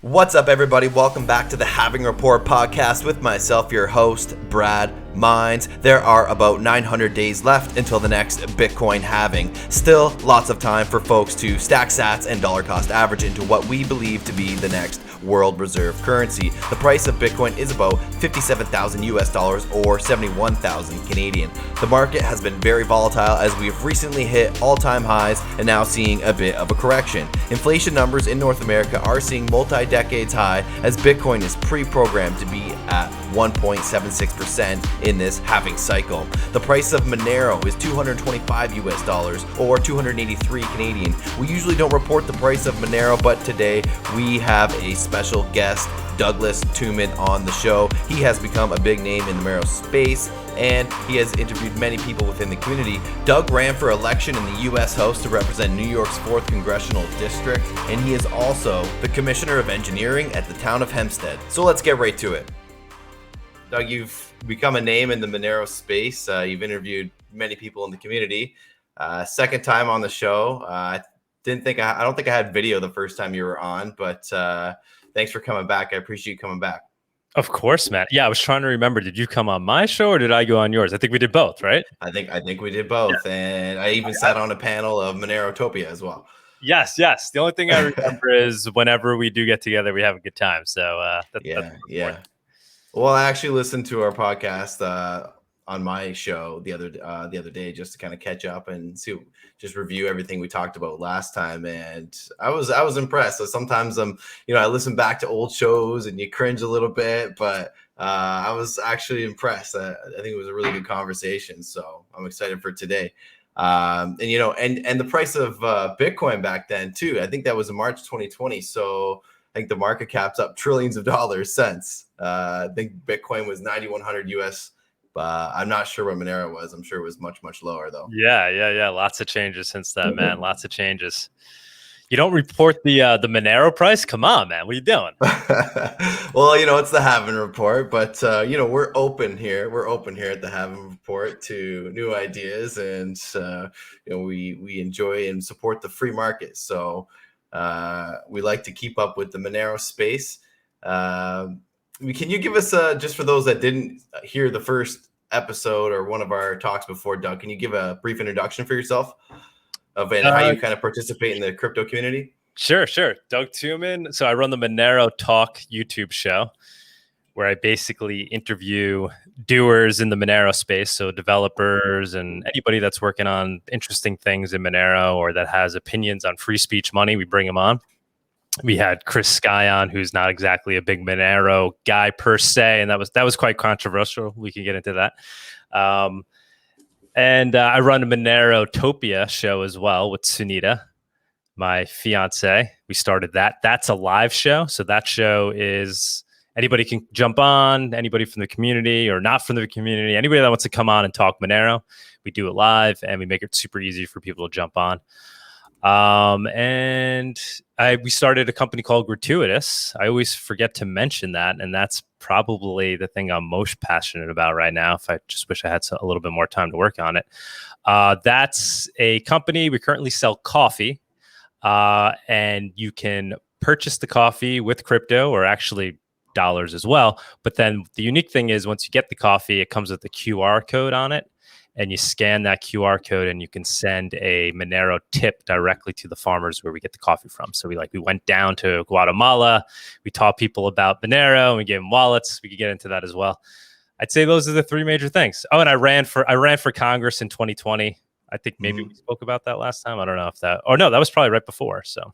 What's up, everybody? Welcome back to the Halving Report Podcast with myself, your host, Brad Mines. There are about 900 days left until the next Bitcoin halving. Still, lots of time for folks to stack sats and dollar cost average into what we believe to be the next world reserve currency. The price of Bitcoin is about 57,000 US dollars or 71,000 Canadian. The market has been very volatile as we've recently hit all-time highs and now seeing a bit of a correction. Inflation numbers in North America are seeing multi-decades high as Bitcoin is pre-programmed to be at 1.76% in this halving cycle. The price of Monero is 225 US dollars or 283 Canadian. We usually don't report the price of Monero, but today we have a special guest, Douglas Tuman, on the show. He has become a big name in the Monero space, and he has interviewed many people within the community. Doug ran for election in the U.S. House to represent New York's 4th Congressional District, and he is also the Commissioner of Engineering at the town of Hempstead. So let's get right to it. Doug, you've become a name in the Monero space. You've interviewed many people in the community. Second time on the show. I don't think I had video the first time you were on, but thanks for coming back. I appreciate you coming back. Of course, Matt. Yeah, I was trying to remember. Did you come on my show or did I go on yours? I think we did both, right? I think we did both, yeah. And I even sat on a panel of Monerotopia as well. Yes. The only thing I remember is whenever we do get together, we have a good time. So yeah. Well, I actually listened to our podcast on my show the other day just to kind of catch up and just review everything we talked about last time, and I was impressed. So sometimes I listen back to old shows and you cringe a little bit, but I was actually impressed. I think it was a really good conversation, so I'm excited for today. And the price of Bitcoin back then too. I think that was in March 2020. So I think the market cap's up trillions of dollars since. I think Bitcoin was 9,100 US. I'm not sure what Monero was. I'm sure it was much, much lower though. Yeah. Lots of changes since then, man. Lots of changes. You don't report the Monero price? Come on, man. What are you doing? Well, it's the Halving Report, but we're open here. We're open here at the Halving Report to new ideas, and we enjoy and support the free market. So we like to keep up with the Monero space. Can you give us, just for those that didn't hear the first episode or one of our talks before, Doug, can you give a brief introduction for yourself and how you kind of participate in the crypto community? Sure. Doug Tuman. So I run the Monero Talk YouTube show where I basically interview doers in the Monero space. So developers and anybody that's working on interesting things in Monero or that has opinions on free speech money, we bring them on. We had Chris Sky on, who's not exactly a big Monero guy per se, and that was quite controversial. We can get into that. And I run a Monerotopia show as well with Sunita, my fiance. We started that. That's a live show. So that show is anybody can jump on, anybody from the community or not from the community, anybody that wants to come on and talk Monero. We do it live and we make it super easy for people to jump on. We started a company called Gratuitous. I always forget to mention that, and that's probably the thing I'm most passionate about right now. If I just wish I had a little bit more time to work on it. That's a company. We currently sell coffee, and you can purchase the coffee with crypto or actually dollars as well. But then the unique thing is once you get the coffee, it comes with a QR code on it. And you scan that QR code and you can send a Monero tip directly to the farmers where we get the coffee from. So we went down to Guatemala. We taught people about Monero and we gave them wallets. We could get into that as well. I'd say those are the three major things. Oh, and I ran for Congress in 2020. I think maybe we spoke about that last time. I don't know if that, or no, that was probably right before. So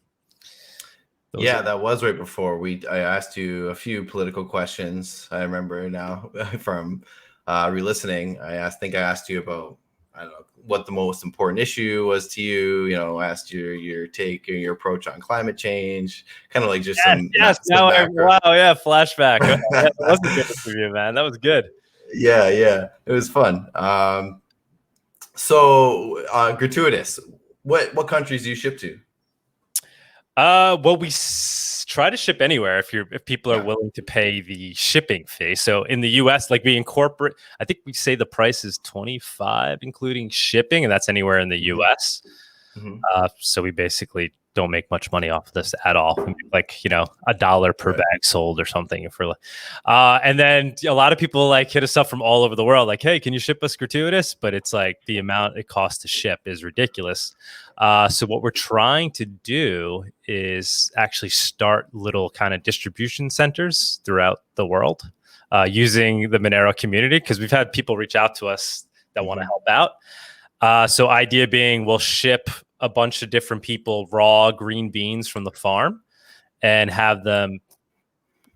that was right before. I asked you a few political questions. I remember now from re-listening. I asked you about, I don't know, what the most important issue was to you. I asked you your take or your approach on climate change, kind of like just flashback. That was a good interview, man. That was good. Yeah, it was fun. So Gratuitous, what countries do you ship to? Well, we try to ship anywhere if people are willing to pay the shipping fee. So in the US, we incorporate, I think we say the price is $25, including shipping, and that's anywhere in the US. Mm-hmm. So we basically don't make much money off of this at all. We make like, $1 per bag sold or something. If we're and then a lot of people like hit us up from all over the world, like, hey, can you ship us gratuitous? But it's like the amount it costs to ship is ridiculous. So what we're trying to do is actually start little kind of distribution centers throughout the world using the Monero community, because we've had people reach out to us that want to help out. So idea being, we'll ship a bunch of different people raw green beans from the farm and have them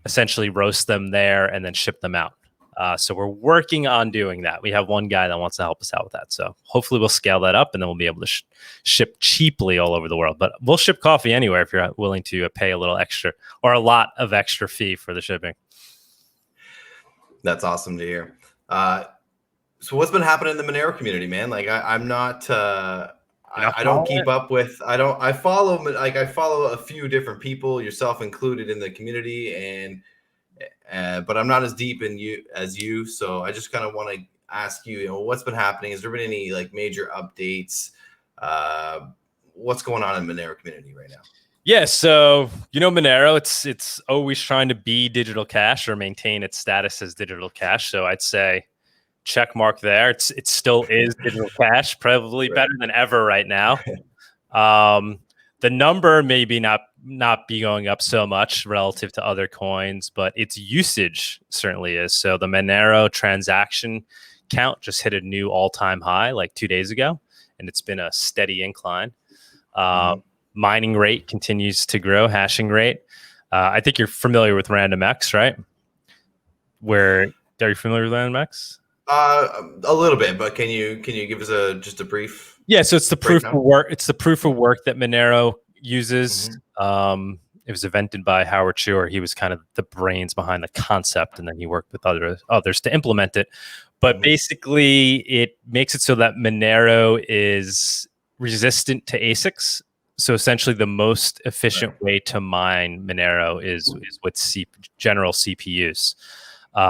essentially roast them there and then ship them out. So we're working on doing that. We have one guy that wants to help us out with that. So hopefully we'll scale that up and then we'll be able to ship cheaply all over the world. But we'll ship coffee anywhere if you're willing to pay a little extra or a lot of extra fee for the shipping. That's awesome to hear. So what's been happening in the Monero community, man? Like I'm not... I don't keep up with, I follow a few different people, yourself included, in the community, but I'm not as deep as you. So I just kind of want to ask you, what's been happening? Has there been any like major updates? What's going on in the Monero community right now? Yeah. So, Monero, it's always trying to be digital cash or maintain its status as digital cash. So I'd say, check mark there. It still is digital cash, probably better than ever right now. The number maybe not be going up so much relative to other coins, but its usage certainly is. So the Monero transaction count just hit a new all-time high like 2 days ago, and it's been a steady incline. Mining rate continues to grow, hashing rate. I think you're familiar with RandomX, right? Are you familiar with RandomX? A little bit, but can you give us just a brief? Yeah, so it's the proof of work. It's the proof of work that Monero uses. It was invented by Howard Schur. He was kind of the brains behind the concept, and then he worked with others to implement it. But basically, it makes it so that Monero is resistant to ASICs. So essentially, the most efficient way to mine Monero is with general CPUs.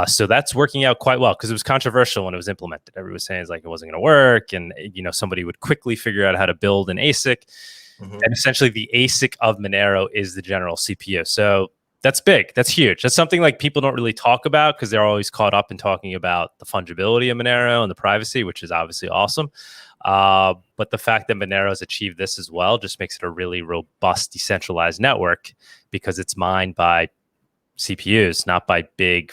So that's working out quite well, because it was controversial when it was implemented. Everyone was saying it wasn't going to work, and somebody would quickly figure out how to build an ASIC. And essentially, the ASIC of Monero is the general CPU. So that's big. That's huge. That's something like people don't really talk about because they're always caught up in talking about the fungibility of Monero and the privacy, which is obviously awesome. But the fact that Monero has achieved this as well just makes it a really robust decentralized network, because it's mined by CPUs, not by big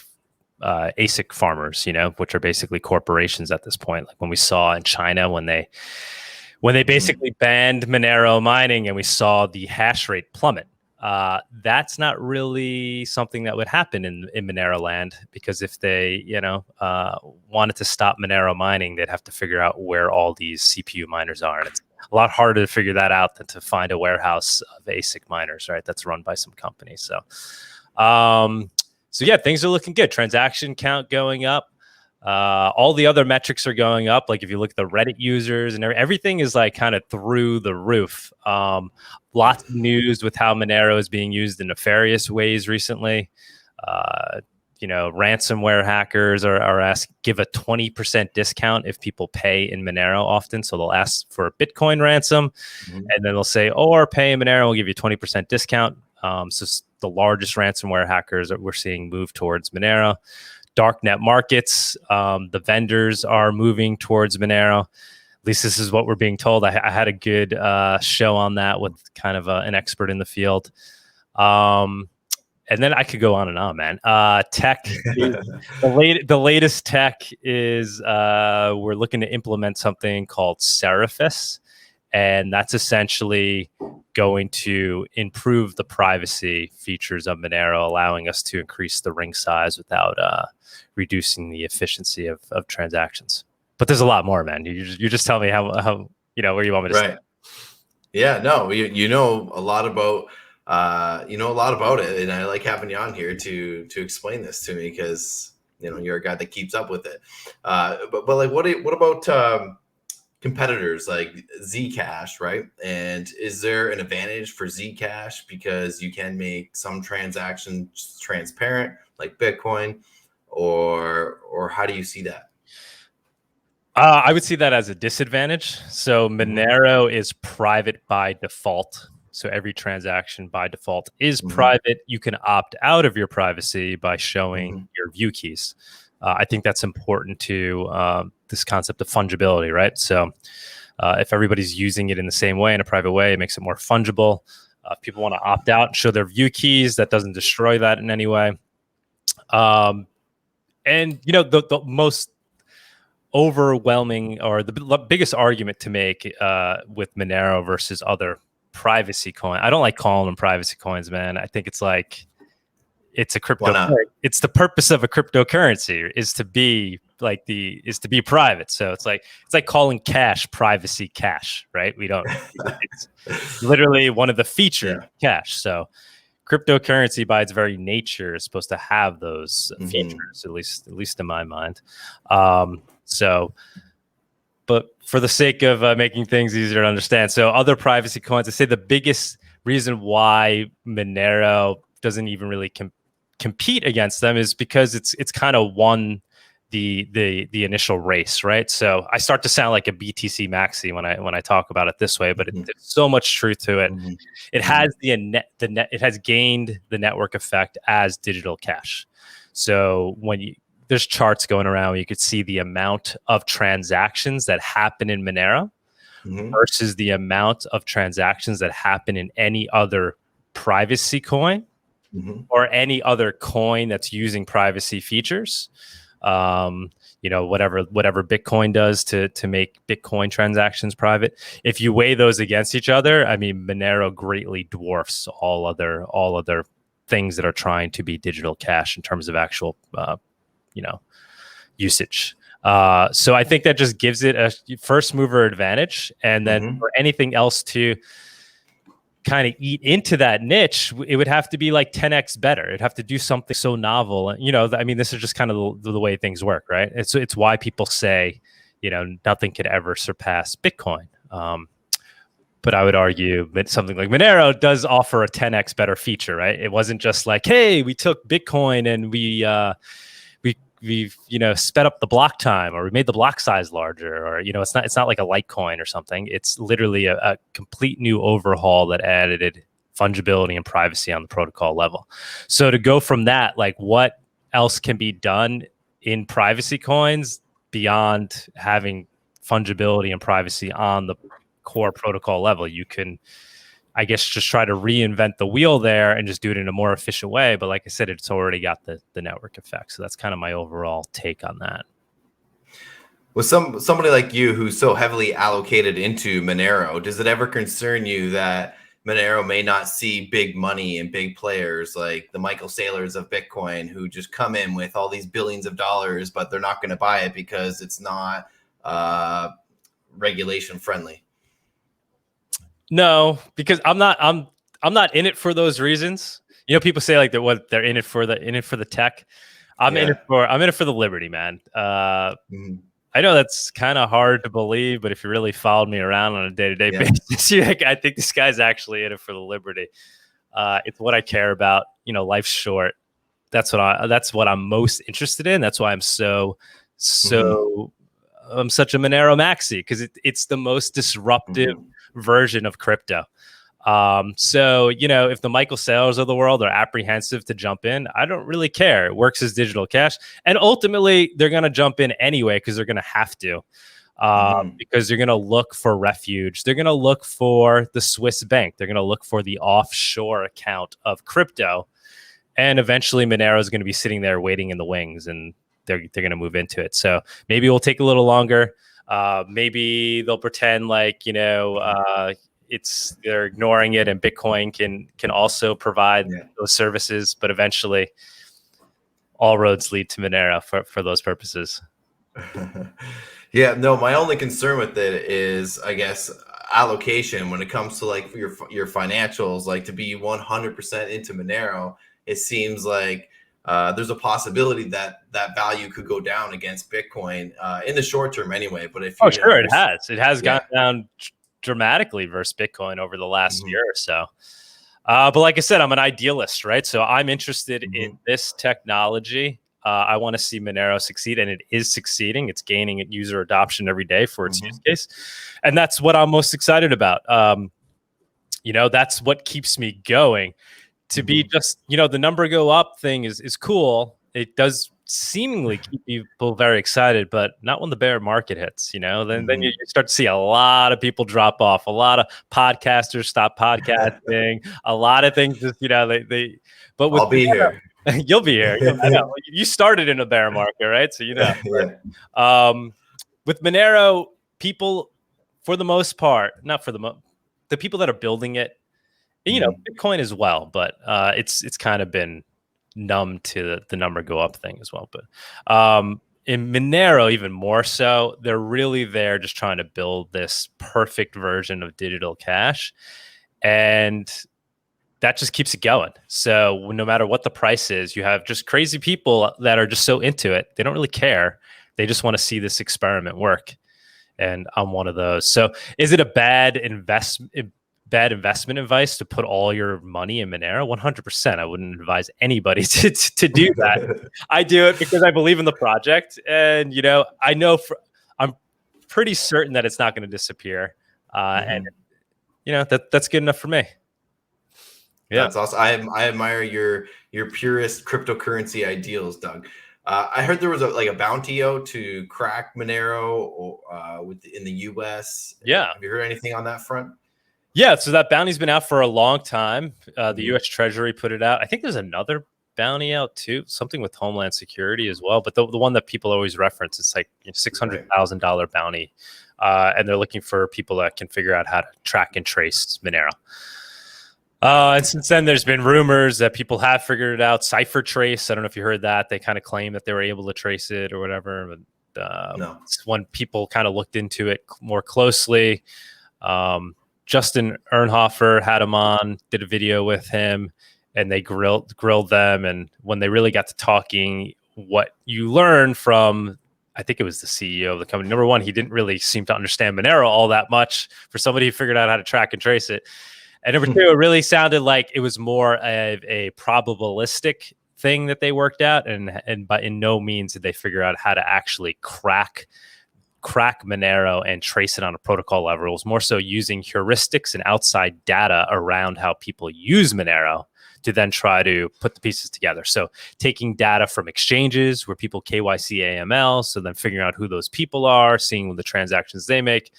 ASIC farmers, which are basically corporations at this point. Like when we saw in China when they basically banned Monero mining and we saw the hash rate plummet. That's not really something that would happen in Monero land, because if they wanted to stop Monero mining, they'd have to figure out where all these CPU miners are. And it's a lot harder to figure that out than to find a warehouse of ASIC miners, right? That's run by some company. So yeah, things are looking good. Transaction count going up. All the other metrics are going up. Like if you look at the Reddit users and everything is like kind of through the roof. Lots of news with how Monero is being used in nefarious ways recently. Ransomware hackers are asked give a 20% discount if people pay in Monero often. So they'll ask for a Bitcoin ransom, and then they'll say, or pay in Monero, we'll give you a 20% discount. So the largest ransomware hackers that we're seeing move towards Monero. Darknet markets, the vendors are moving towards Monero. At least this is what we're being told. I had a good show on that with kind of an expert in the field. And then I could go on and on, man. Tech, the latest tech is we're looking to implement something called Seraphis. And that's essentially going to improve the privacy features of Monero, allowing us to increase the ring size without reducing the efficiency of transactions. But there's a lot more, man. You just tell me how where you want me to start. Yeah, no, you know a lot about it, and I like having you on here to explain this to me, because you're a guy that keeps up with it. But like, what about competitors like Zcash, right? And is there an advantage for Zcash because you can make some transactions transparent like Bitcoin, or how do you see that? I would see that as a disadvantage. So Monero is private by default. So every transaction by default is private. You can opt out of your privacy by showing your view keys. I think that's important to this concept of fungibility, right? So if everybody's using it in the same way, in a private way, it makes it more fungible. If people want to opt out and show their view keys, that doesn't destroy that in any way. And the most overwhelming, or the biggest argument to make with Monero versus other privacy coin. I don't like calling them privacy coins, man. I think it's like it's a crypto. It's the purpose of a cryptocurrency is to be private. So it's like calling cash privacy cash, right? We don't. It's literally one of the features of cash. So cryptocurrency by its very nature is supposed to have those features, at least in my mind. But for the sake of making things easier to understand, so other privacy coins, I say the biggest reason why Monero doesn't even really compete against them is because it's kind of won the initial race, right? So I start to sound like a BTC maxi when I talk about it this way, but there's so much truth to it. It has it has gained the network effect as digital cash. So there's charts going around where you could see the amount of transactions that happen in Monero versus the amount of transactions that happen in any other privacy coin or any other coin that's using privacy features. Whatever Bitcoin does to make Bitcoin transactions private. If you weigh those against each other, I mean, Monero greatly dwarfs all other things that are trying to be digital cash in terms of actual usage. So I think that just gives it a first mover advantage. And then for anything else to kind of eat into that niche, it would have to be like 10x better. It'd have to do something so novel. I mean, this is just kind of the way things work, right? It's why people say, nothing could ever surpass Bitcoin. But I would argue that something like Monero does offer a 10x better feature, right? It wasn't just like, hey, we took Bitcoin and we've sped up the block time, or we made the block size larger, or it's not like a Litecoin or something. It's literally a complete new overhaul that added fungibility and privacy on the protocol level. So to go from that, like, what else can be done in privacy coins beyond having fungibility and privacy on the core protocol level? You can, I guess, just try to reinvent the wheel there and just do it in a more efficient way. But like I said, it's already got the network effect. So that's kind of my overall take on that. With somebody like you who's so heavily allocated into Monero, does it ever concern you that Monero may not see big money and big players like the Michael Saylors of Bitcoin who just come in with all these billions of dollars, but they're not going to buy it because it's not regulation friendly? No, because I'm not in it for those reasons. People say like they're in it for the tech. I'm in it for the liberty, man. I know that's kind of hard to believe, but if you really followed me around on a day-to-day basis, I think this guy's actually in it for the liberty. It's what I care about. Life's short. That's what I'm most interested in. That's why I'm I'm such a Monero maxi, because it's the most disruptive version of crypto. So if the Michael Saylors of the world are apprehensive to jump in, I don't really care. It works as digital cash, and ultimately they're going to jump in anyway because they're going to have to, because they're going to look for refuge. They're going to look for the Swiss bank. They're going to look for the offshore account of crypto, and eventually Monero is going to be sitting there waiting in the wings, and they're going to move into it. So maybe it will take a little longer. Maybe they'll pretend like they're ignoring it, and Bitcoin can also provide those services. But eventually, all roads lead to Monero for those purposes. Yeah, no, my only concern with it is, I guess, allocation when it comes to like your financials. Like, to be 100% into Monero, it seems like there's a possibility that value could go down against Bitcoin in the short term anyway. But if it has gone down dramatically versus Bitcoin over the last year or so. But like I said, I'm an idealist, right? So I'm interested in this technology. I want to see Monero succeed, and it is succeeding. It's gaining user adoption every day for its use case, and that's what I'm most excited about. that's what keeps me going. To be just, the number go up thing is cool. It does seemingly keep people very excited, but not when the bear market hits, then you start to see a lot of people drop off, a lot of podcasters stop podcasting, a lot of things just, but with I'll be here. You'll be here. I know. You started in a bear market, right? So, Yeah. With Monero, people, for the most part, not for the people that are building it, Bitcoin as well, but it's kind of been numb to the number go up thing as well. But in Monero, even more so, they're really there just trying to build this perfect version of digital cash, and that just keeps it going. So no matter what the price is, you have just crazy people that are just so into it. They don't really care. They just want to see this experiment work. And I'm one of those. So is it a bad investment advice to put all your money in Monero? 100%. I wouldn't advise anybody to do that. I do it because I believe in the project. And, I'm pretty certain that it's not going to disappear. And, that's good enough for me. Yeah, that's awesome. I admire your purist cryptocurrency ideals, Doug. I heard there was a bounty out to crack Monero in the US. Yeah. Have you heard anything on that front? Yeah, so that bounty's been out for a long time. The U.S. Treasury put it out. I think there's another bounty out too, something with Homeland Security as well. But the one that people always reference, it's like $600,000 bounty, and they're looking for people that can figure out how to track and trace Monero. And since then, there's been rumors that people have figured it out. Cipher trace. I don't know if you heard that. They kind of claim that they were able to trace it or whatever. But No. When people kind of looked into it more closely, Justin Ernhofer had him on, did a video with him, and they grilled them. And when they really got to talking, what you learn from, I think it was the CEO of the company. Number one, he didn't really seem to understand Monero all that much for somebody who figured out how to track and trace it. And number two, it really sounded like it was more of a probabilistic thing that they worked out, and but in no means did they figure out how to actually crack Monero and trace it on a protocol level. It was more so using heuristics and outside data around how people use Monero to then try to put the pieces together. So taking data from exchanges where people KYC AML, so then figuring out who those people are, seeing the transactions they make,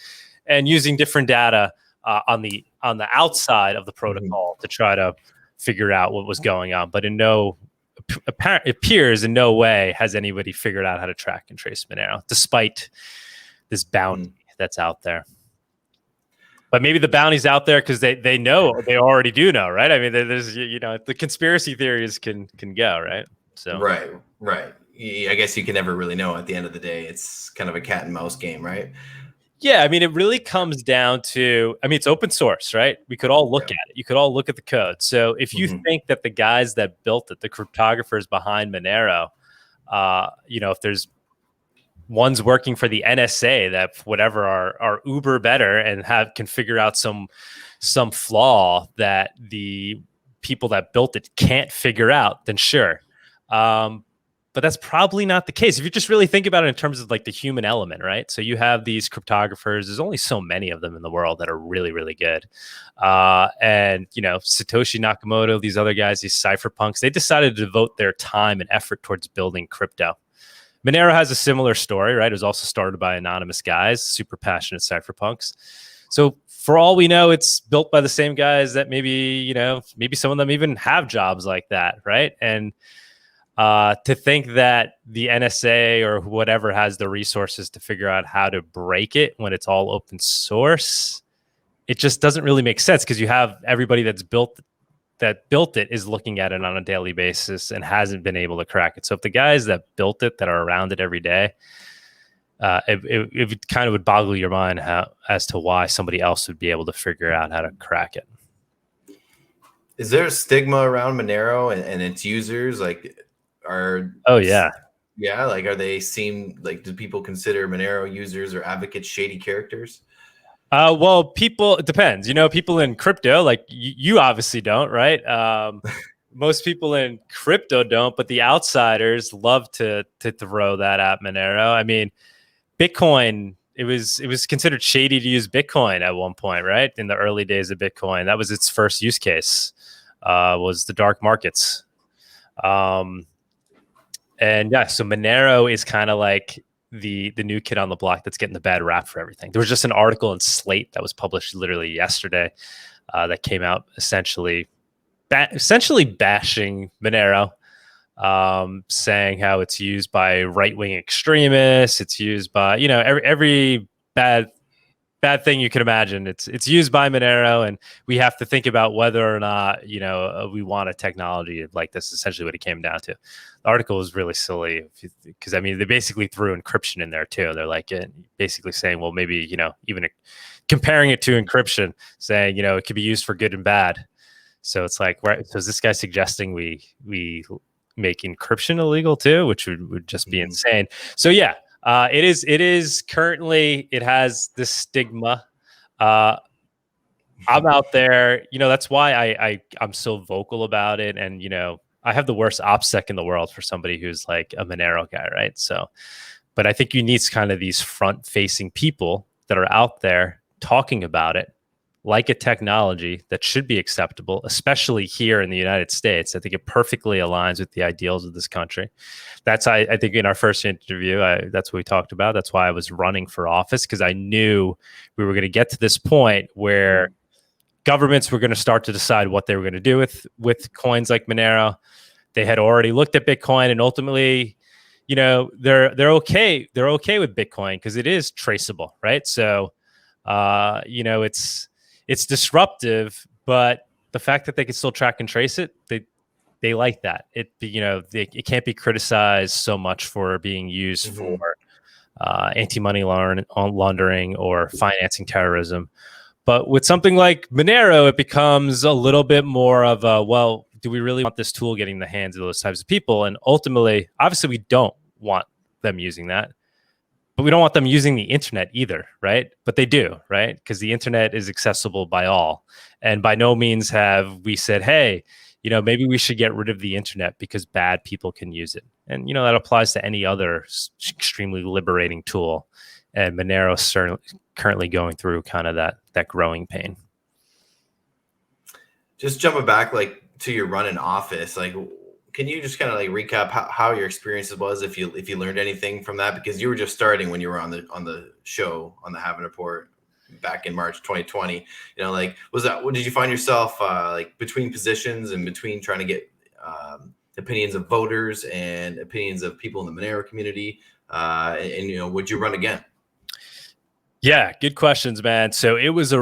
and using different data on the outside of the protocol to try to figure out what was going on. But it appears in no way has anybody figured out how to track and trace Monero, despite this bounty that's out there. But maybe the bounty's out there because they know, they already do know, right? I mean, there's the conspiracy theories can go, right? So right. I guess you can never really know. At the end of the day, it's kind of a cat and mouse game, right? Yeah, I mean, it really comes down to, it's open source, right? We could all look at it. You could all look at the code. So if you think that the guys that built it, the cryptographers behind Monero, if there's ones working for the NSA that whatever are uber better and can figure out some flaw that the people that built it can't figure out, then sure. But that's probably not the case. If you just really think about it in terms of like the human element, right? So you have these cryptographers. There's only so many of them in the world that are really, really good. And, Satoshi Nakamoto, these other guys, these cypherpunks, they decided to devote their time and effort towards building crypto. Monero has a similar story, right? It was also started by anonymous guys, super passionate cypherpunks. So for all we know, it's built by the same guys that maybe some of them even have jobs like that, right? And to think that the NSA or whatever has the resources to figure out how to break it when it's all open source, it just doesn't really make sense because you have everybody that built it is looking at it on a daily basis and hasn't been able to crack it. So if the guys that built it that are around it every day, it kind of would boggle your mind as to why somebody else would be able to figure out how to crack it. Is there a stigma around Monero and its users? Are they do people consider Monero users or advocates shady characters? Well, it depends. People in crypto, like you obviously don't, right? Most people in crypto don't, but the outsiders love to throw that at Monero. I mean, Bitcoin it was considered shady to use Bitcoin at one point, right? In the early days of Bitcoin, that was its first use case, was the dark markets. And yeah, so Monero is kind of like the new kid on the block that's getting the bad rap for everything. There was just an article in Slate that was published literally yesterday that came out essentially bashing Monero, saying how it's used by right-wing extremists. It's used by, every bad thing you can imagine. It's used by Monero, and we have to think about whether or not, we want a technology like this. Essentially what it came down to. The article was really silly because, they basically threw encryption in there too. They're like basically saying, well, maybe, even comparing it to encryption, saying, it could be used for good and bad. So it's like, right, so is this guy suggesting we make encryption illegal too, which would just be insane. So yeah, it is currently, it has this stigma. I'm out there, that's why I'm so vocal about it. And, I have the worst OPSEC in the world for somebody who's like a Monero guy, right? So, but I think you need kind of these front facing people that are out there talking about it like a technology that should be acceptable, especially here in the United States. I think it perfectly aligns with the ideals of this country. That's, I think in our first interview, that's what we talked about. That's why I was running for office, because I knew we were going to get to this point where governments were going to start to decide what they were going to do with coins like Monero. They had already looked at Bitcoin, and ultimately, they're okay. They're okay with Bitcoin because it is traceable, right? So, it's disruptive, but the fact that they can still track and trace it, they like that. It can't be criticized so much for being used for anti-money laundering or financing terrorism. But with something like Monero, it becomes a little bit more of a, well, do we really want this tool getting in the hands of those types of people? And ultimately, obviously, we don't want them using that. But we don't want them using the internet either, right? But they do, right? Because the internet is accessible by all. And by no means have we said, hey, maybe we should get rid of the internet because bad people can use it. And, that applies to any other extremely liberating tool. And Monero is certainly currently going through kind of that growing pain. Just jumping back, to your run in office, can you just kind of recap how your experiences was, if you learned anything from that? Because you were just starting when you were on the show, on the Halving Report back in March 2020. What did you find yourself between positions and between trying to get opinions of voters and opinions of people in the Monero community? And would you run again? Yeah, good questions, man. So it was I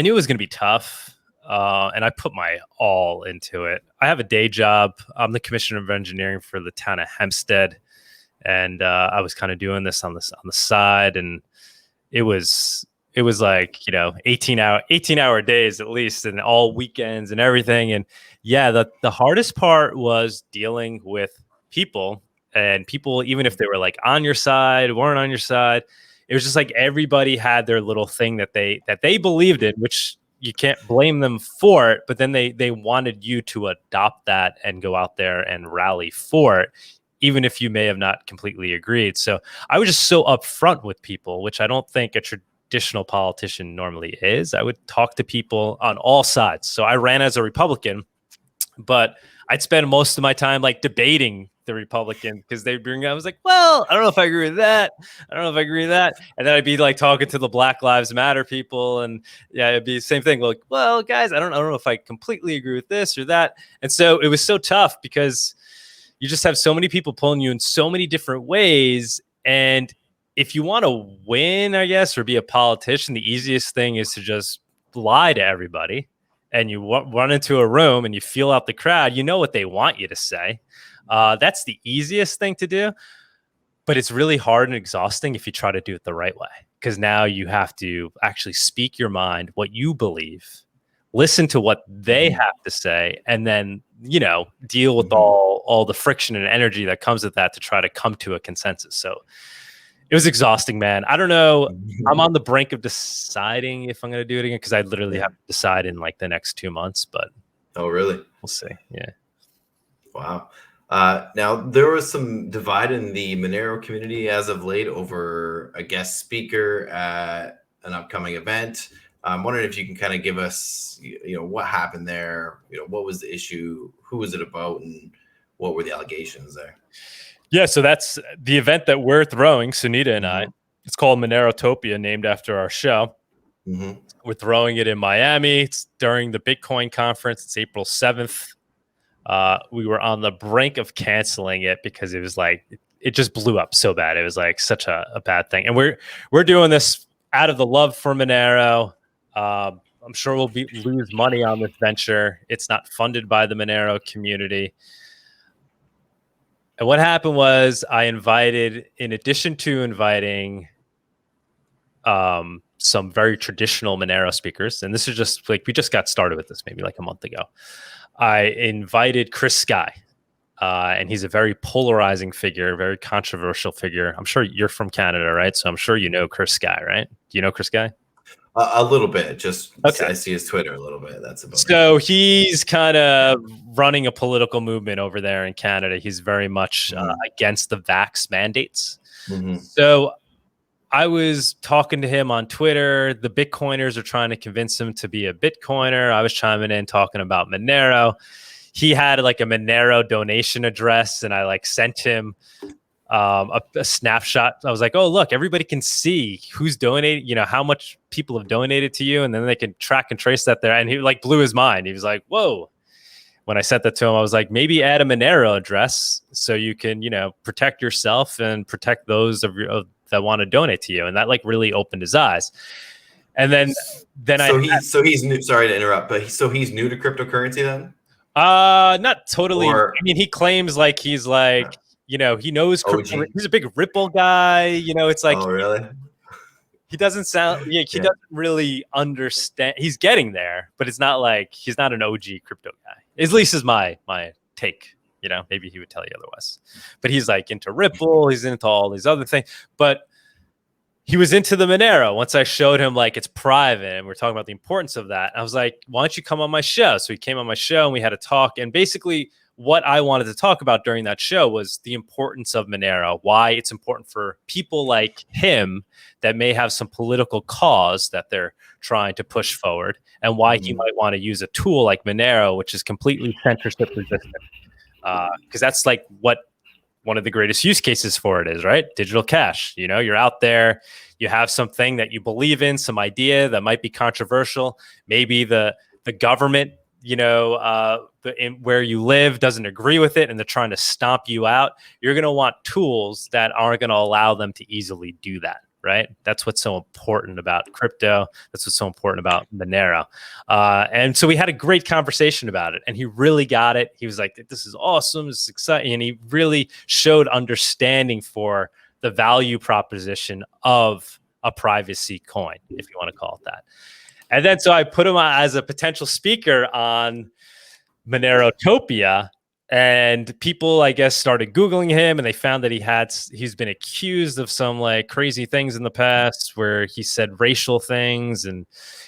knew it was going to be tough. And I put my all into it. I have a day job. I'm the commissioner of engineering for the town of Hempstead. And I was kind of doing this on the side. And it was like, 18-hour days at least, and all weekends and everything. And yeah, the hardest part was dealing with people, and people, even if they were on your side, weren't on your side. It was just like everybody had their little thing that they believed in, which you can't blame them for it, but then they wanted you to adopt that and go out there and rally for it, even if you may have not completely agreed. So I was just so upfront with people, which I don't think a traditional politician normally is. I would talk to people on all sides. So I ran as a Republican, but I'd spend most of my time debating the Republican, because they'd bring up, I was like, well, I don't know if I agree with that. I don't know if I agree with that. And then I'd be talking to the Black Lives Matter people, and yeah, it'd be the same thing. Well, guys, I don't know if I completely agree with this or that. And so it was so tough because you just have so many people pulling you in so many different ways. And if you want to win, I guess, or be a politician, the easiest thing is to just lie to everybody. And you run into a room and you feel out the crowd, you know what they want you to say. That's the easiest thing to do, but it's really hard and exhausting if you try to do it the right way, because now you have to actually speak your mind, what you believe, listen to what they have to say, and then, deal with all the friction and energy that comes with that to try to come to a consensus. So it was exhausting, man. I don't know. I'm on the brink of deciding if I'm going to do it again, because I literally have to decide in the next 2 months, but. Oh, really? We'll see. Yeah. Wow. Now, there was some divide in the Monero community as of late over a guest speaker at an upcoming event. I'm wondering if you can kind of give us, what happened there. What was the issue? Who was it about? And what were the allegations there? Yeah, so that's the event that we're throwing, Sunita and I. It's called Monerotopia, named after our show. We're throwing it in Miami. It's during the Bitcoin conference. It's April 7th. We were on the brink of canceling it because it was like it just blew up so bad. It was like such a bad thing. And we're doing this out of the love for Monero. I'm sure we'll lose money on this venture. It's not funded by the Monero community. And what happened was I invited, in addition to inviting some very traditional Monero speakers, and this is just like, we just got started with this maybe like a month ago. I invited Chris Sky, and he's a very polarizing figure, very controversial figure. I'm sure you're from Canada, right? So I'm sure you know Chris Sky, right? Do you know Chris Sky? A little bit, just okay. I see his Twitter a little bit. That's about so it. He's kind of running a political movement over there in Canada. He's very much against the vax mandates. So I was talking to him on Twitter. The Bitcoiners are trying to convince him to be a Bitcoiner. I was chiming in talking about Monero. He had like a Monero donation address, and I like sent him a snapshot. I was like, oh, look, everybody can see who's donated, how much people have donated to you. And then they can track and trace that there. And he like blew his mind. He was like, whoa. When I sent that to him, I was like, maybe add a Monero address so you can, protect yourself and protect those that want to donate to you. And that like really opened his eyes. And then he's new. Sorry to interrupt, but he's new to cryptocurrency then? Not totally. I mean, he claims like he's like, he knows crypto. He's a big Ripple guy. It's like, oh, really? He doesn't sound, he doesn't really understand. He's getting there, but it's not like he's not an OG crypto guy. At least is my take. Maybe he would tell you otherwise. But he's like into Ripple. He's into all these other things. But he was into the Monero. Once I showed him like it's private and we're talking about the importance of that, I was like, why don't you come on my show? So he came on my show and we had a talk. And basically what I wanted to talk about during that show was the importance of Monero, why it's important for people like him that may have some political cause that they're trying to push forward, and why he might want to use a tool like Monero, which is completely censorship resistant. Because that's like what one of the greatest use cases for it is, right? Digital cash. You're out there, you have something that you believe in, some idea that might be controversial. Maybe the government, where you live doesn't agree with it and they're trying to stomp you out. You're going to want tools that aren't going to allow them to easily do that, right? That's what's so important about crypto. That's what's so important about Monero. And so we had a great conversation about it, and he really got it. He was like, this is awesome. This is exciting. And he really showed understanding for the value proposition of a privacy coin, if you want to call it that. And then so I put him as a potential speaker on Monerotopia, and people, I guess, started Googling him, and they found that he's been accused of some like crazy things in the past where he said racial things and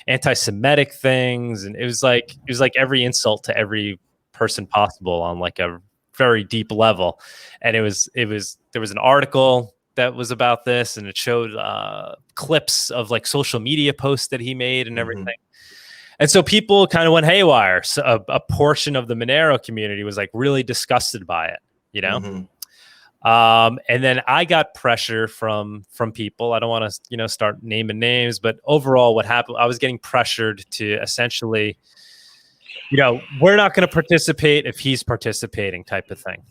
anti-Semitic things. And it was like every insult to every person possible on like a very deep level. And there was an article that was about this, and it showed clips of like social media posts that he made and everything. And so people kind of went haywire. So a portion of the Monero community was like really disgusted by it, and then I got pressure from people. I don't want to, start naming names, but overall what happened, I was getting pressured to essentially, we're not going to participate if he's participating type of thing,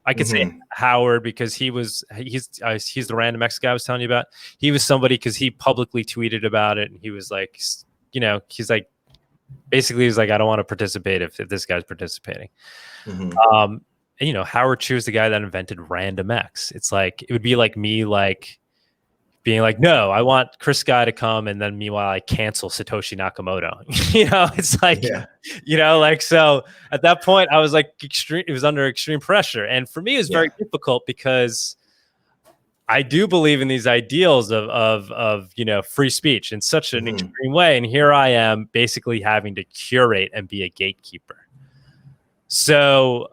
I could say Howard because he's the random X guy I was telling you about. He was somebody because he publicly tweeted about it, and he was like, he's like, basically he's like, I don't want to participate if this guy's participating. And Howard Chu is the guy that invented random X. It's like, it would be like me like being like, no, I want Chris Guy to come, and then meanwhile I cancel Satoshi Nakamoto. It's like, like, so at that point I was like it was under extreme pressure. And for me it was very difficult because I do believe in these ideals of free speech in such an extreme way. And here I am basically having to curate and be a gatekeeper. So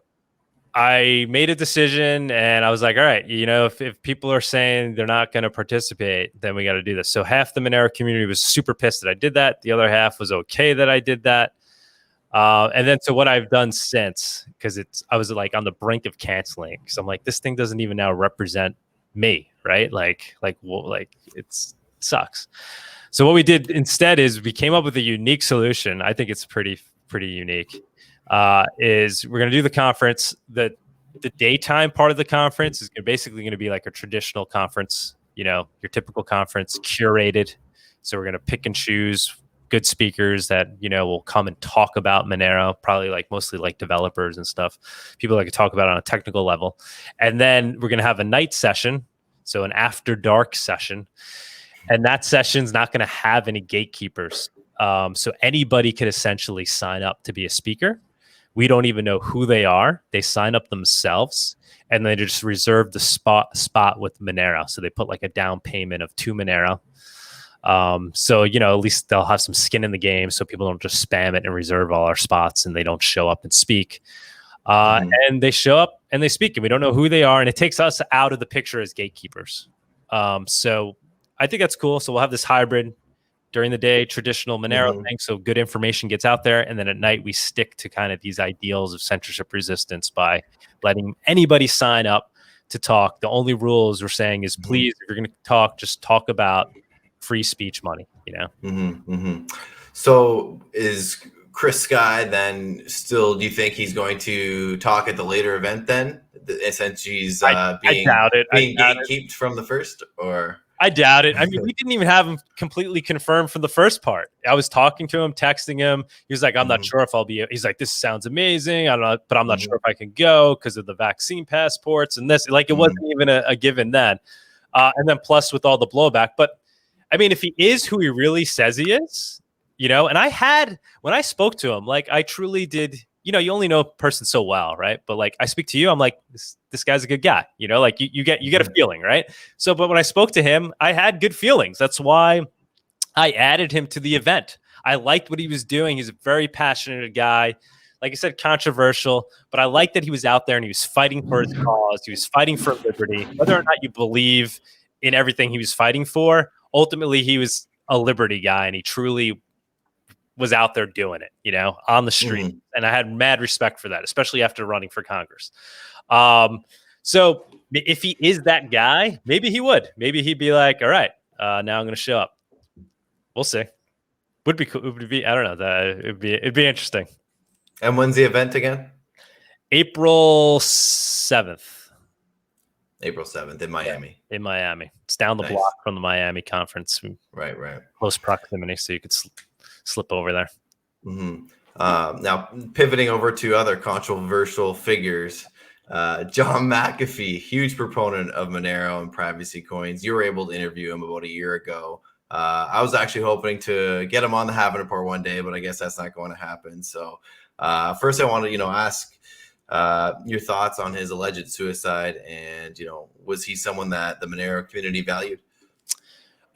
I made a decision and I was like, all right, if people are saying they're not going to participate, then we got to do this. So half the Monero community was super pissed that I did that. The other half was okay that I did that. And then so what I've done since, because I was like on the brink of canceling, because I'm like, this thing doesn't even now represent me, right? Like it sucks. So what we did instead is we came up with a unique solution. I think it's pretty unique. Is we're going to do the conference. The daytime part of the conference is basically going to be like a traditional conference, your typical conference, curated. So we're going to pick and choose good speakers that will come and talk about Monero, probably like mostly like developers and stuff, people that can talk about it on a technical level. And then we're going to have a night session, so an after dark session, and that session's not going to have any gatekeepers. So anybody could essentially sign up to be a speaker. We don't even know who they are. They sign up themselves, and they just reserve the spot with Monero. So they put like a down payment of 2 Monero. So, at least they'll have some skin in the game, so people don't just spam it and reserve all our spots and they don't show up and speak. And they show up and they speak, and we don't know who they are. And it takes us out of the picture as gatekeepers. So I think that's cool. So we'll have this hybrid during the day, traditional Monero thing. So good information gets out there. And then at night, we stick to kind of these ideals of censorship resistance by letting anybody sign up to talk. The only rules we're saying is, please, if you're going to talk, just talk about free speech money, So is Chris Sky then still, do you think he's going to talk at the later event then, since he's being gatekeeped from the first? Or I doubt it. I mean, we didn't even have him completely confirmed from the first part. I was talking to him, texting him. He was like, I'm not sure if I'll be. He's like, this sounds amazing. I don't know, but I'm not sure if I can go because of the vaccine passports and this. Like, it wasn't even a given then. And then plus with all the blowback. But I mean, if he is who he really says he is, and when I spoke to him, like I truly did, you only know a person so well, right? But like I speak to you, I'm like, this guy's a good guy, like you get a feeling, right? So, but when I spoke to him, I had good feelings. That's why I added him to the event. I liked what he was doing. He's a very passionate guy. Like I said, controversial, but I liked that he was out there and he was fighting for his cause. He was fighting for liberty. Whether or not you believe in everything he was fighting for, ultimately he was a liberty guy and he truly was out there doing it, on the street. And I had mad respect for that, especially after running for Congress. So if he is that guy, maybe he would. Maybe he'd be like, all right, now I'm going to show up. We'll see. Would be cool. It would be, I don't know. It'd be interesting. And when's the event again? April 7th. April 7th in Miami. In Miami. It's down the block from the Miami conference. Right. Close proximity, so you could slip over there. Now, pivoting over to other controversial figures, John McAfee, huge proponent of Monero and privacy coins. You were able to interview him about a year ago. I was actually hoping to get him on the Halving Report one day, but I guess that's not going to happen. So first I want to, ask your thoughts on his alleged suicide, and, was he someone that the Monero community valued?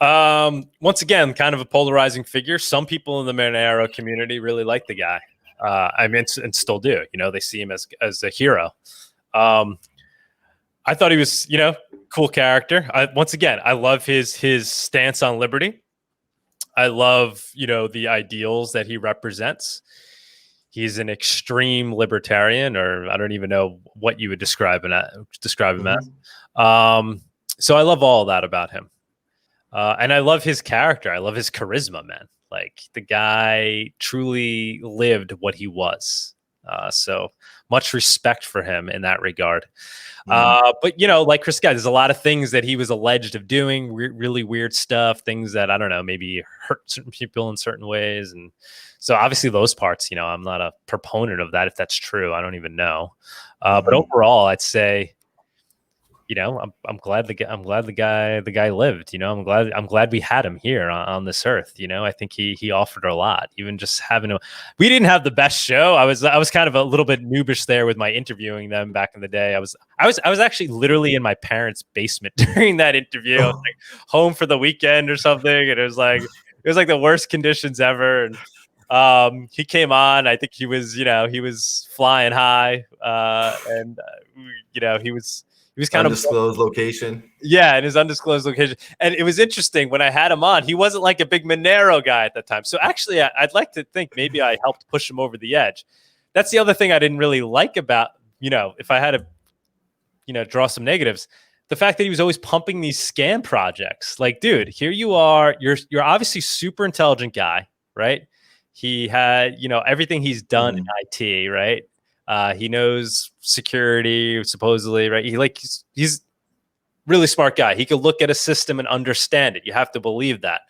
Once again, kind of a polarizing figure. Some people in the Monero community really like the guy. And still do, they see him as a hero. I thought he was, cool character. Once again, I love his stance on liberty. I love, the ideals that he represents. He's an extreme libertarian, or I don't even know what you would describe him as. So I love all that about him. And I love his character. I love his charisma, man. Like, the guy truly lived what he was. So much respect for him in that regard. But, like Chris Guy, there's a lot of things that he was alleged of doing, really weird stuff, things that, I don't know, maybe hurt certain people in certain ways. And so obviously those parts, I'm not a proponent of that. If that's true, I don't even know. But overall, I'd say, I'm glad the guy lived. I'm glad we had him here on this earth. I think he offered a lot. Even just having we didn't have the best show. I was kind of a little bit noobish there with my interviewing them back in the day. I was actually literally in my parents' basement during that interview. I was like home for the weekend or something, and it was like the worst conditions ever. And He came on. I think he was flying high, and he was kind of undisclosed location. Yeah, in his undisclosed location. And it was interesting when I had him on, he wasn't like a big Monero guy at that time. So actually, I'd like to think maybe I helped push him over the edge. That's the other thing I didn't really like about, if I had to, draw some negatives, the fact that he was always pumping these scam projects. Like, dude, here you are. You're obviously super intelligent guy, right? He had, everything he's done in IT, right? He knows security, supposedly, right? He's really smart guy. He could look at a system and understand it. You have to believe that.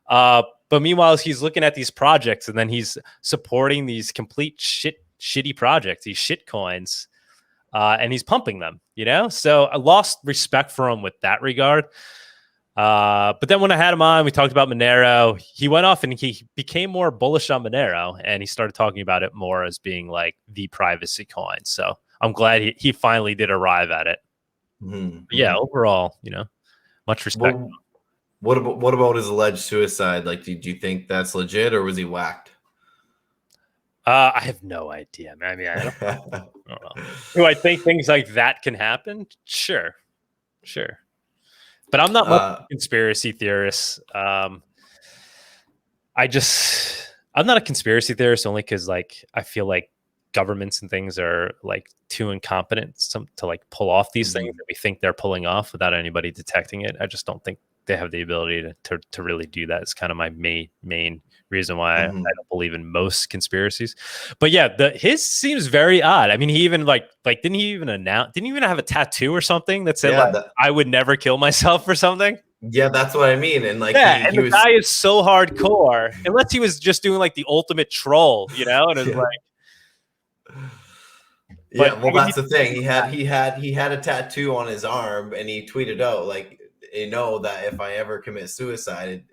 But meanwhile, he's looking at these projects and then he's supporting these complete shitty projects, these shit coins, and he's pumping them, So I lost respect for him with that regard. But then when I had him on, we talked about Monero. He went off and he became more bullish on Monero, and he started talking about it more as being like the privacy coin. So I'm glad he finally did arrive at it. Yeah, overall, much respect. What about his alleged suicide? Like, do you think that's legit, or was he whacked? I have no idea, man. I mean, I don't know. Do I think things like that can happen? Sure. But I'm not much of a conspiracy theorist. I'm not a conspiracy theorist only because, like, I feel like governments and things are like too incompetent to like pull off these things that we think they're pulling off without anybody detecting it. I just don't think they have the ability to really do that. It's kind of my main reason why I don't believe in most conspiracies. But yeah, his seems very odd. I mean, he even didn't he even have a tattoo or something that said I would never kill myself or something? Yeah, that's what I mean. And like, the guy is so hardcore, unless he was just doing like the ultimate troll, and it's like. Yeah, well, that's the thing. He had a tattoo on his arm, and he tweeted out like, that if I ever commit suicide,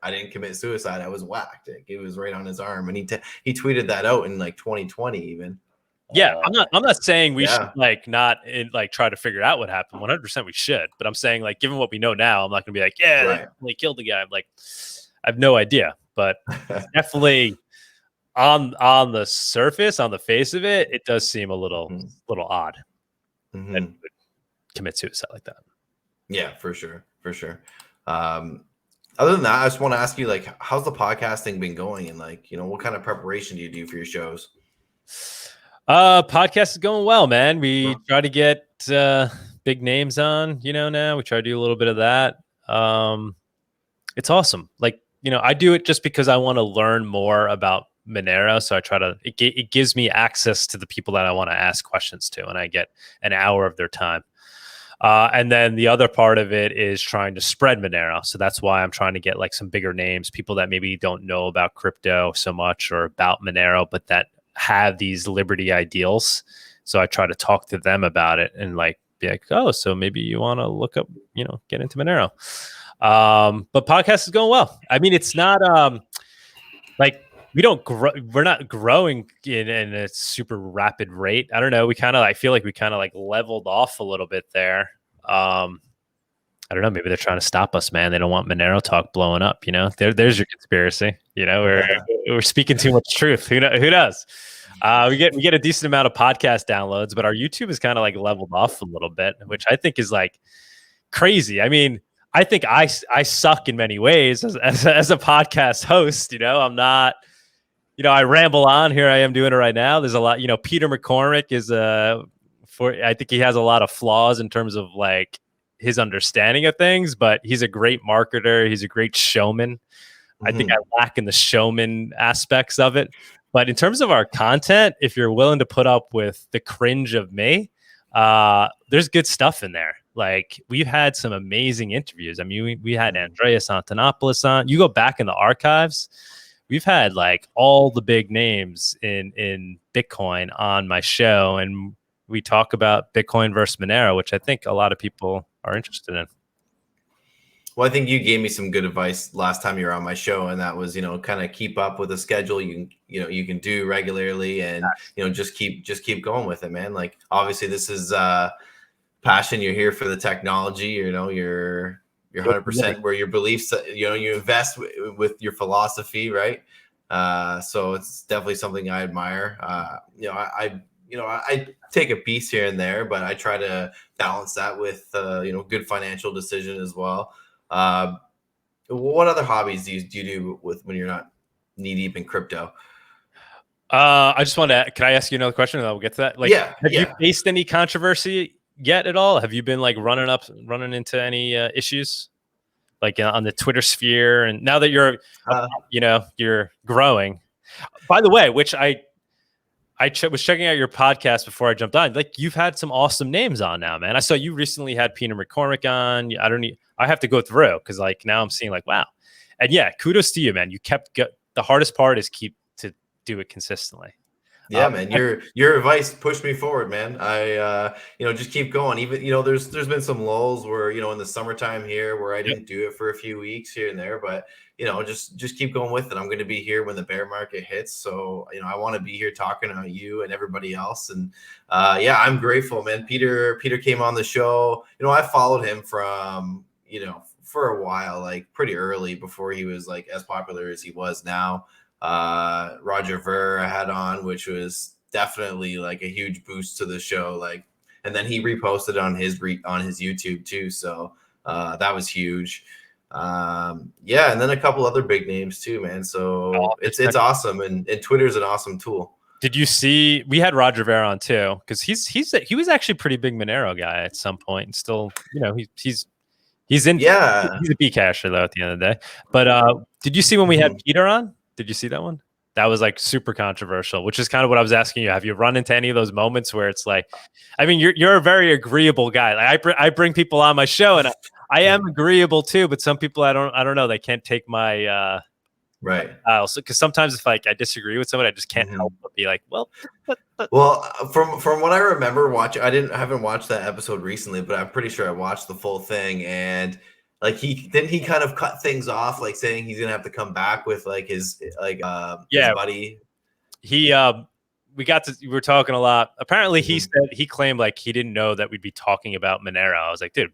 I didn't commit suicide. I was whacked. It was right on his arm, and he tweeted that out in like 2020 even. Yeah, I'm not saying we should try to figure out what happened. 100% we should, but I'm saying like given what we know now, I'm not gonna be like, they killed the guy. I'm like, I have no idea, but definitely. On the surface, on the face of it, it does seem a little odd that he would commit suicide like that. Yeah, for sure. Other than that, I just want to ask you, like, how's the podcasting been going, and like, what kind of preparation do you do for your shows? Podcast is going well, man. We try to get big names on, now we try to do a little bit of that. It's awesome. Like, I do it just because I want to learn more about Monero, so I try to. It gives me access to the people that I want to ask questions to, and I get an hour of their time. And then the other part of it is trying to spread Monero. So that's why I'm trying to get like some bigger names, people that maybe don't know about crypto so much or about Monero, but that have these liberty ideals. So I try to talk to them about it and like be like, oh, so maybe you want to look up, get into Monero. But podcast is going well. I mean, it's not like we're not growing in a super rapid rate. I don't know. I feel like we kind of like leveled off a little bit there. I don't know. Maybe they're trying to stop us, man. They don't want Monero Talk blowing up. There's your conspiracy. We're speaking too much truth. Who knows? We get a decent amount of podcast downloads, but our YouTube is kind of like leveled off a little bit, which I think is like crazy. I mean, I think I suck in many ways as a podcast host. I'm not. I ramble on. Here I am doing it right now. There's a lot. Peter McCormick is I think he has a lot of flaws in terms of like his understanding of things, but he's a great marketer. He's a great showman. I think I lack in the showman aspects of it. But in terms of our content, if you're willing to put up with the cringe of me, there's good stuff in there. Like we've had some amazing interviews. I mean, we had Andreas Antonopoulos on. You go back in the archives, we've had like all the big names in Bitcoin on my show, and we talk about Bitcoin versus Monero, which I think a lot of people are interested in. Well, I think you gave me some good advice last time you were on my show, and that was, kind of keep up with the schedule you can do regularly, and just keep going with it, man. Like obviously this is passion. You're here for the technology. You're 100% where your beliefs. You invest with your philosophy, right? So it's definitely something I admire. I take a piece here and there, but I try to balance that with good financial decision as well. What other hobbies do you do with when you're not knee deep in crypto? I just wanted to, can I ask you another question and I'll get to that? Like, have you faced any controversy yet at all? Have you been like running into any issues like on the Twitter sphere? And now that you're, you're growing, by the way, which I was checking out your podcast before I jumped on. Like, you've had some awesome names on now, man. I saw you recently had Peter McCormick on. I have to go through because like now I'm seeing like, wow. And yeah, kudos to you, man. You the hardest part is keep to do it consistently. Yeah, man, your advice pushed me forward, man. I just keep going. Even there's been some lulls where in the summertime here where I didn't do it for a few weeks here and there, but just keep going with it. I'm going to be here when the bear market hits, so I want to be here talking to you and everybody else. And I'm grateful, man. Peter came on the show. I followed him from for a while, like pretty early before he was like as popular as he was now. Roger Ver I had on, which was definitely like a huge boost to the show. Like, and then he reposted on his YouTube too. So that was huge. And then a couple other big names too, man. So it's awesome, and Twitter's an awesome tool. Did you see we had Roger Ver on too? Because he was actually a pretty big Monero guy at some point, and still he's he's a Bcasher though at the end of the day. But did you see when we had Peter on? Did you see that one? That was like super controversial, which is kind of what I was asking you. Have you run into any of those moments where it's like, I mean, you're a very agreeable guy. Like I bring people on my show, and I am agreeable too. But some people I don't know. They can't take my right. So because sometimes if like I disagree with someone, I just can't help but be like, well. Well, from what I remember watching, I haven't watched that episode recently, but I'm pretty sure I watched the full thing. And like he kind of cut things off, like saying he's gonna have to come back with like his buddy. We were talking a lot. Apparently he said he claimed like he didn't know that we'd be talking about Monero. I was like, dude,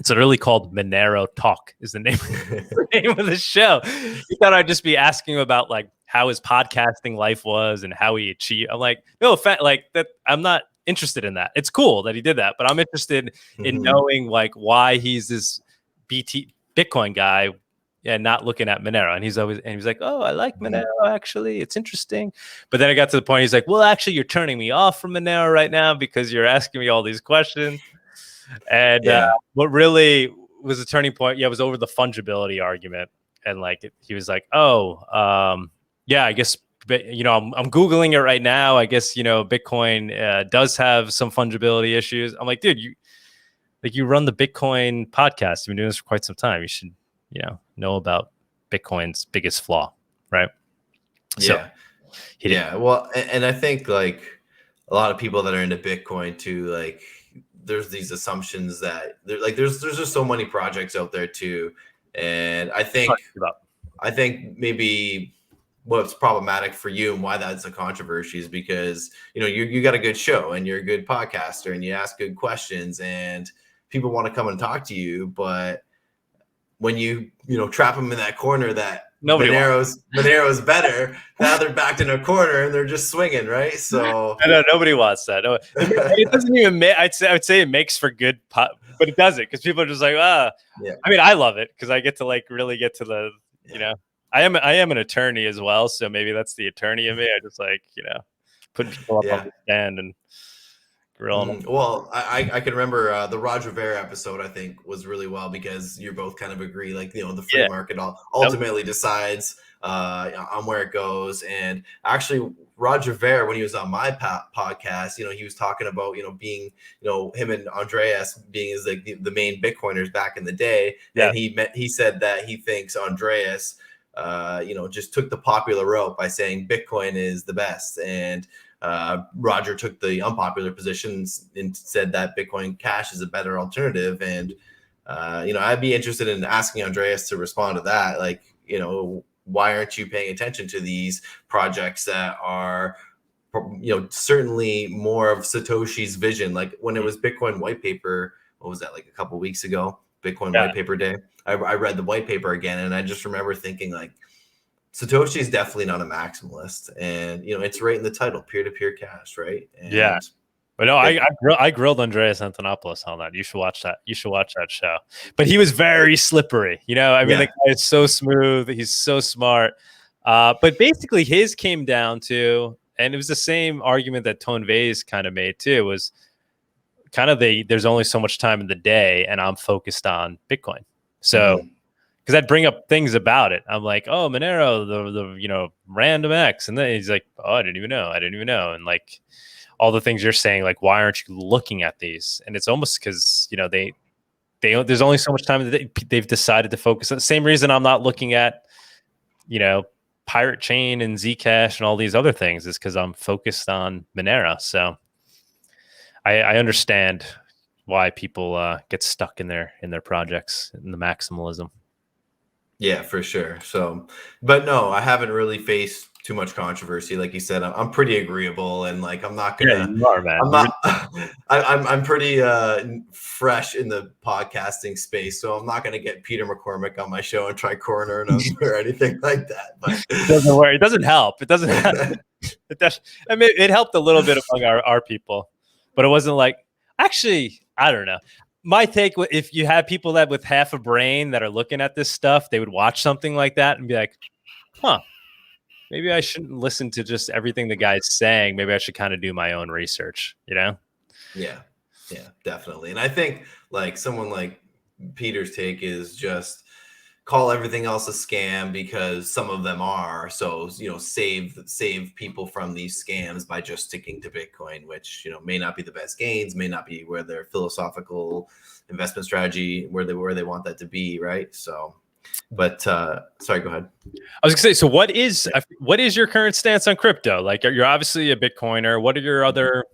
it's literally called Monero Talk is the name of the show. He thought I'd just be asking him about like how his podcasting life was and how he achieved. I'm like, no offense, like that. I'm not interested in that. It's cool that he did that, but I'm interested in knowing like why he's this Bitcoin guy and not looking at Monero. And he was like, oh, I like Monero, actually. It's interesting. But then I got to the point, he's like, well, actually, you're turning me off from Monero right now because you're asking me all these questions. And what really was a turning point, was over the fungibility argument. And like, he was like, oh, I guess, I'm Googling it right now. I guess, Bitcoin does have some fungibility issues. I'm like, dude, you run the Bitcoin podcast. You've been doing this for quite some time. You should, know about Bitcoin's biggest flaw, right? Well, and I think like a lot of people that are into Bitcoin too, like there's these assumptions that there's just so many projects out there too, and I think maybe what's problematic for you and why that's a controversy is because you got a good show and you're a good podcaster and you ask good questions and people want to come and talk to you, but when you trap them in that corner that Monero's better, now they're backed in a corner and they're just swinging, right? So nobody wants that. No, it doesn't even make. I would say it makes for good, but it doesn't because people are just like, I mean, I love it because I get to like really get to the, I am an attorney as well, so maybe that's the attorney in me. I just like put people up on the stand and. Well, I can remember the Roger Ver episode, I think, was really well because you both kind of agree, like, the free market ultimately decides on where it goes. And actually, Roger Ver, when he was on my podcast, he was talking about, being, him and Andreas being as like the main Bitcoiners back in the day. Yeah. And he said that he thinks Andreas, just took the popular route by saying Bitcoin is the best. And Roger took the unpopular positions and said that Bitcoin Cash is a better alternative. And, I'd be interested in asking Andreas to respond to that. Like, why aren't you paying attention to these projects that are, certainly more of Satoshi's vision? Like when it was Bitcoin white paper, what was that, like a couple of weeks ago? Bitcoin white paper day. I read the white paper again, and I just remember thinking like, Satoshi is definitely not a maximalist, and it's right in the title, peer-to-peer cash, right? And yeah. But no, I grilled Andreas Antonopoulos on that. You should watch that. You should watch that show. But he was very slippery. I mean, the guy is so smooth. He's so smart. But basically, his came down to, and it was the same argument that Tone Vase kind of made too, was kind of there's only so much time in the day, and I'm focused on Bitcoin. So, because I'd bring up things about it. I'm like, oh, Monero, the random X. And then he's like, oh, I didn't even know. And like, all the things you're saying, like, why aren't you looking at these? And it's almost because, they there's only so much time in the day. They've decided to focus on the same reason I'm not looking at, Pirate Chain and Zcash and all these other things, is because I'm focused on Monero. So I understand why people get stuck in their projects, in the maximalism. Yeah, for sure. So, but no, I haven't really faced too much controversy. Like you said, I'm pretty agreeable, and like I'm not gonna. Yeah, you are, man. I'm not. I'm pretty fresh in the podcasting space, so I'm not gonna get Peter McCormick on my show and try cornering him or anything like that. But it doesn't work. It doesn't help. It doesn't. It does. I mean, it helped a little bit among our people, but it wasn't like. Actually, I don't know. My take, if you have people that with half a brain that are looking at this stuff, they would watch something like that and be like, huh, maybe I shouldn't listen to just everything the guy's saying. Maybe I should kind of do my own research, Yeah, definitely. And I think like someone like Peter's take is just call everything else a scam, because some of them are. So, save people from these scams by just sticking to Bitcoin, which, may not be the best gains, may not be where their philosophical investment strategy, where they want that to be. Right. So, but sorry, go ahead. I was gonna say, so what is your current stance on crypto? Like, you're obviously a Bitcoiner. What are your other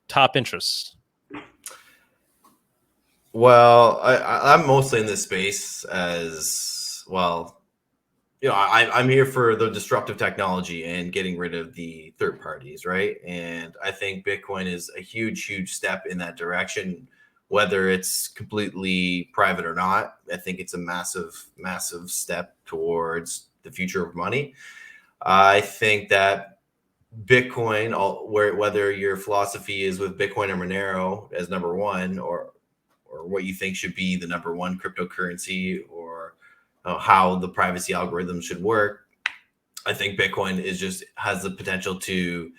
top interests? Well, I'm mostly in this space as well. I'm here for the disruptive technology and getting rid of the third parties, right? And I think Bitcoin is a huge step in that direction, whether it's completely private or not. I think it's a massive step towards the future of money. I think that Bitcoin, whether your philosophy is with Bitcoin or Monero as number one, or what you think should be the number one cryptocurrency, or how the privacy algorithm should work, I think Bitcoin has the potential to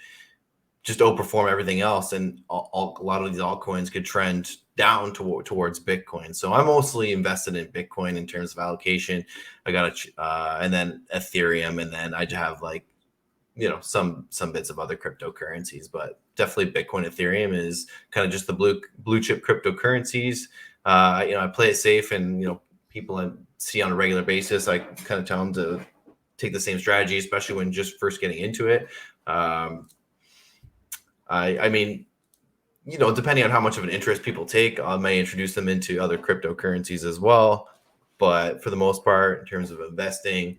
just outperform everything else, and a lot of these altcoins could trend down towards Bitcoin. So I'm mostly invested in Bitcoin in terms of allocation. I got and then Ethereum, and then I have like some bits of other cryptocurrencies, but definitely Bitcoin, Ethereum is kind of just the blue chip cryptocurrencies. I play it safe, and people I see on a regular basis, I kind of tell them to take the same strategy, especially when just first getting into it. I mean, depending on how much of an interest people take, I may introduce them into other cryptocurrencies as well. But for the most part, in terms of investing,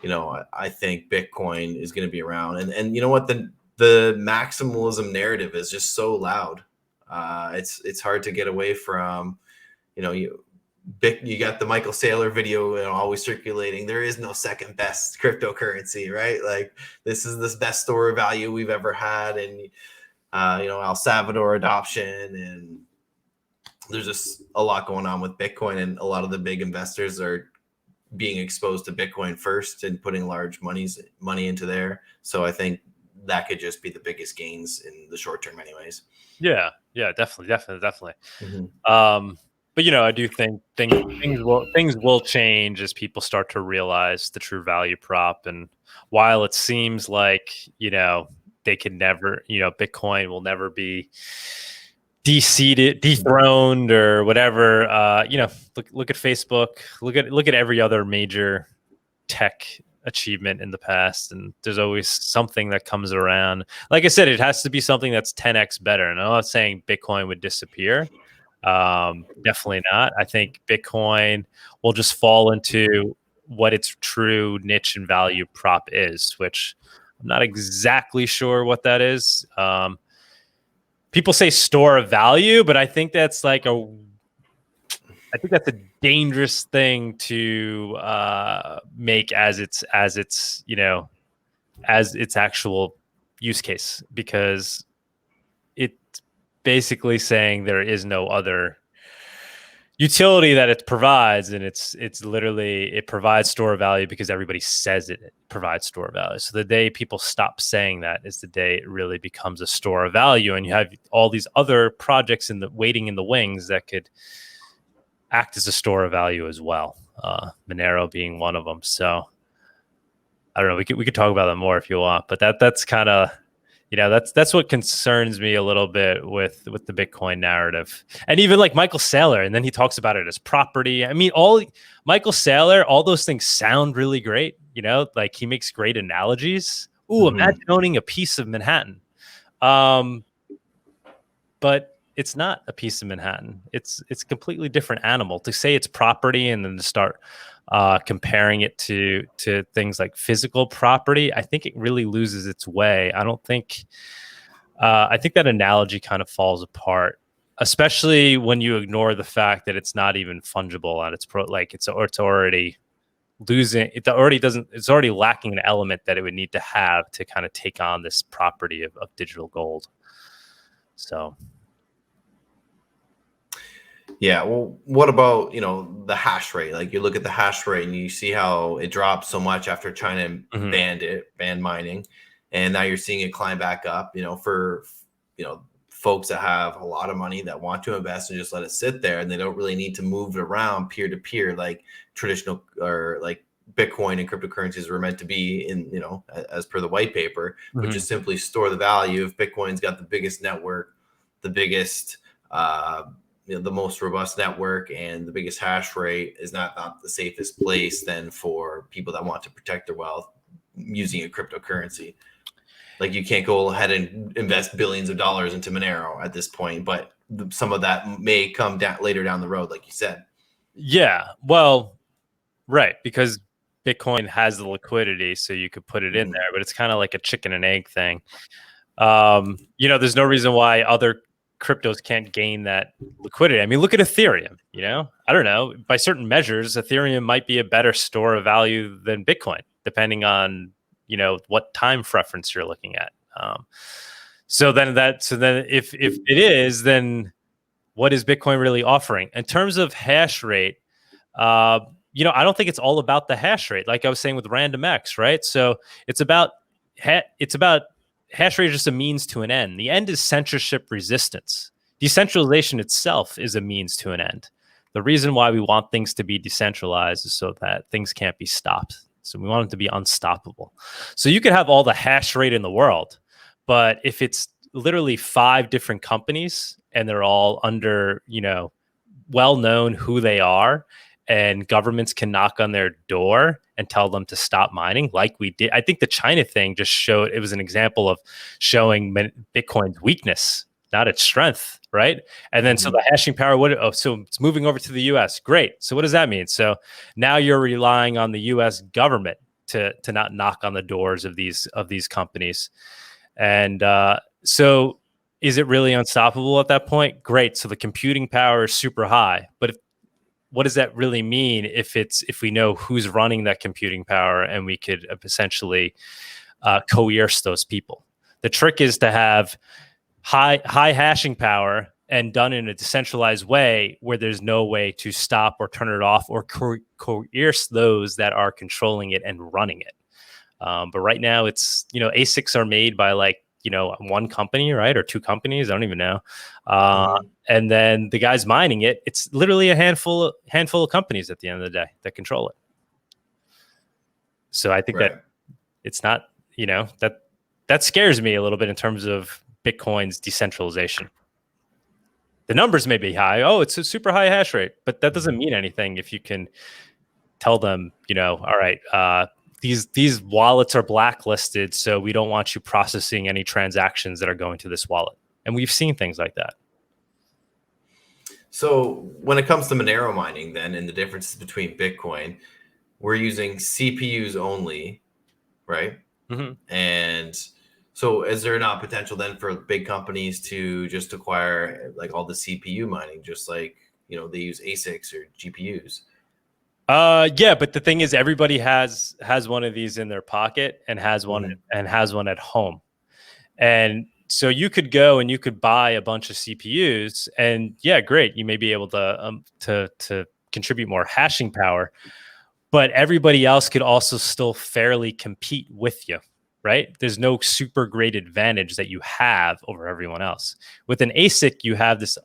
I think Bitcoin is going to be around. And you know what? The maximalism narrative is just so loud. It's hard to get away from, you got the Michael Saylor video always circulating. There is no second best cryptocurrency, right? Like, this is the best store of value we've ever had. And, El Salvador adoption, and there's just a lot going on with Bitcoin, and a lot of the big investors are being exposed to Bitcoin first and putting large money into there. So I think that could just be the biggest gains in the short term anyways. Yeah, definitely. Mm-hmm. But I do think things will change as people start to realize the true value prop. And while it seems like, they can never, Bitcoin will never be dethroned or whatever. Look at Facebook, look at every other major tech achievement in the past, and there's always something that comes around. Like I said, it has to be something that's 10x better. And I'm not saying Bitcoin would disappear. Definitely not. I think Bitcoin will just fall into what its true niche and value prop is, which I'm not exactly sure what that is. People say store of value, but I think that's like I think that's a dangerous thing to make as its actual use case, because it's basically saying there is no other utility that it provides, and it's literally, it provides store of value because everybody says it provides store of value. So the day people stop saying that is the day it really becomes a store of value, and you have all these other projects waiting in the wings that could act as a store of value as well. Monero being one of them. So I don't know. We could talk about that more if you want, but that's kind of, that's what concerns me a little bit with the Bitcoin narrative. And even like Michael Saylor, and then he talks about it as property. I mean, Michael Saylor, all those things sound really great. Like he makes great analogies. Ooh, imagine owning a piece of Manhattan. But it's not a piece of Manhattan. It's a completely different animal. To say it's property and then to start comparing it to things like physical property, I think it really loses its way. I think that analogy kind of falls apart, especially when you ignore the fact that it's not even fungible at its it's already losing. It's already lacking an element that it would need to have to kind of take on this property of digital gold. So. Yeah, well, what about, the hash rate? Like you look at the hash rate and you see how it dropped so much after China banned mining, and now you're seeing it climb back up, for, folks that have a lot of money that want to invest and just let it sit there, and they don't really need to move it around peer to peer like traditional or like Bitcoin and cryptocurrencies were meant to be in, as per the white paper, but just simply store the value. If Bitcoin's got the biggest network, the biggest, the most robust network and the biggest hash rate, is not the safest place then for people that want to protect their wealth using a cryptocurrency. Like you can't go ahead and invest billions of dollars into Monero at this point, but some of that may come down later down the road, like you said. Yeah, well, right, because Bitcoin has the liquidity, so you could put it in there, but it's kind of like a chicken and egg thing. There's no reason why other cryptos can't gain that liquidity. I mean, look at Ethereum. I don't know, by certain measures, Ethereum might be a better store of value than Bitcoin, depending on what time preference you're looking at. So then if it is, then what is Bitcoin really offering in terms of hash rate? I don't think it's all about the hash rate, like I was saying with RandomX, right? So it's about hash rate is just a means to an end. The end is censorship resistance. Decentralization itself is a means to an end. The reason why we want things to be decentralized is so that things can't be stopped. So we want it to be unstoppable. So you could have all the hash rate in the world, but if it's literally 5 different companies and they're all under, well known who they are, and governments can knock on their door and tell them to stop mining, like we did. I think the China thing just showed, it was an example of showing Bitcoin's weakness, not its strength, right? And then so the hashing power, so it's moving over to the US. Great. So what does that mean? So now you're relying on the US government to not knock on the doors of these companies. And so is it really unstoppable at that point? Great. So the computing power is super high, but what does that really mean if we know who's running that computing power and we could essentially coerce those people? The trick is to have high hashing power and done in a decentralized way where there's no way to stop or turn it off or coerce those that are controlling it and running it. But right now it's, ASICs are made by like, one company, right? Or 2 companies. I don't even know. And then the guys mining it, it's literally a handful of companies at the end of the day that control it. So I think that it's not, that scares me a little bit in terms of Bitcoin's decentralization. The numbers may be high. Oh, it's a super high hash rate, but that doesn't mean anything if you can tell them, all right, these wallets are blacklisted, so we don't want you processing any transactions that are going to this wallet. And we've seen things like that. So when it comes to Monero mining, then, and the differences between Bitcoin, we're using CPUs only, right? And so is there not potential then for big companies to just acquire like all the CPU mining, just like they use ASICs or GPUs. Yeah, but the thing is, everybody has one of these in their pocket and has one at home, and so you could go and you could buy a bunch of CPUs, and yeah, great, you may be able to contribute more hashing power, but everybody else could also still fairly compete with you, right? There's no super great advantage that you have over everyone else. With an ASIC, you have this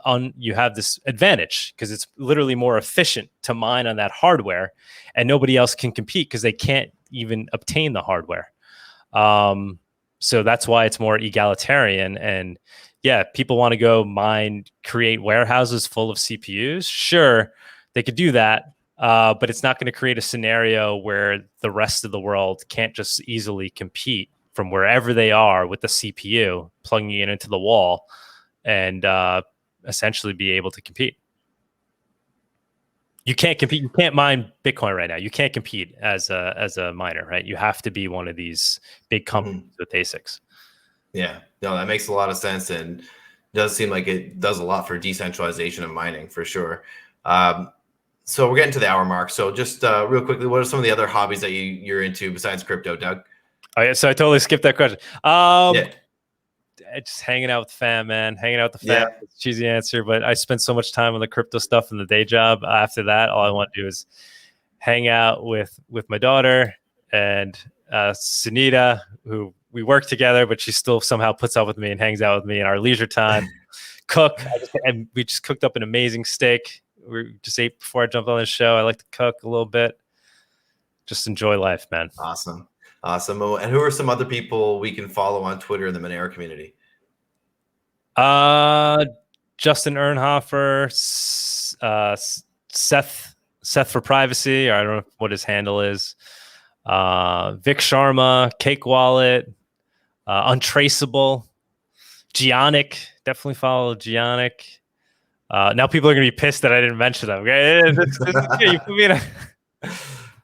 advantage because it's literally more efficient to mine on that hardware, and nobody else can compete because they can't even obtain the hardware. So that's why it's more egalitarian. And yeah, people want to go create warehouses full of CPUs. Sure, they could do that. But it's not going to create a scenario where the rest of the world can't just easily compete from wherever they are with the CPU, plugging it into the wall, and essentially be able to compete. You can't compete. You can't mine Bitcoin right now. You can't compete as a miner, right? You have to be one of these big companies with ASICs. Yeah, no, that makes a lot of sense, and does seem like it does a lot for decentralization of mining for sure. So we're getting to the hour mark. So just real quickly, what are some of the other hobbies that you're into besides crypto, Doug? Oh yeah, so I totally skipped that question. Just hanging out with the fam, man. Hanging out with the fam. It's a cheesy answer, but I spent so much time on the crypto stuff in the day job. After that, all I want to do is hang out with my daughter and Sunita, who we work together, but she still somehow puts up with me and hangs out with me in our leisure time. Cook. And we just cooked up an amazing steak. We just ate before I jumped on this show. I like to cook a little bit. Just enjoy life, man. Awesome. And who are some other people we can follow on Twitter in the Monero community? Justin Ernhofer, Seth for Privacy, or I don't know what his handle is. Vic Sharma, Cake Wallet, Untraceable, Gionic. Definitely follow Gionic. Now people are gonna be pissed that I didn't mention them. Okay, you put me in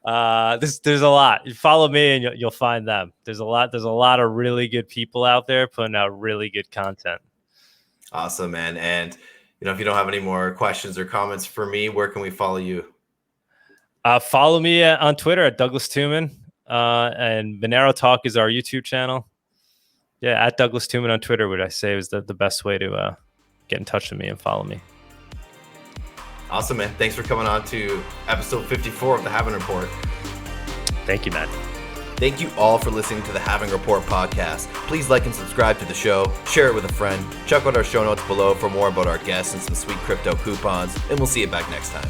there's a lot. You follow me and you'll find them. There's a lot of really good people out there putting out really good content. Awesome, man. And if you don't have any more questions or comments for me, where can we follow you? Follow me on Twitter at Douglas Tuman, and Monero Talk is our YouTube channel. Yeah, at Douglas Tuman on Twitter would I say is the best way to get in touch with me and follow me. Awesome, man. Thanks for coming on to episode 54 of the Halving Report. Thank you, man. Thank you all for listening to the Halving Report podcast. Please like and subscribe to the show, share it with a friend, check out our show notes below for more about our guests and some sweet crypto coupons, and we'll see you back next time.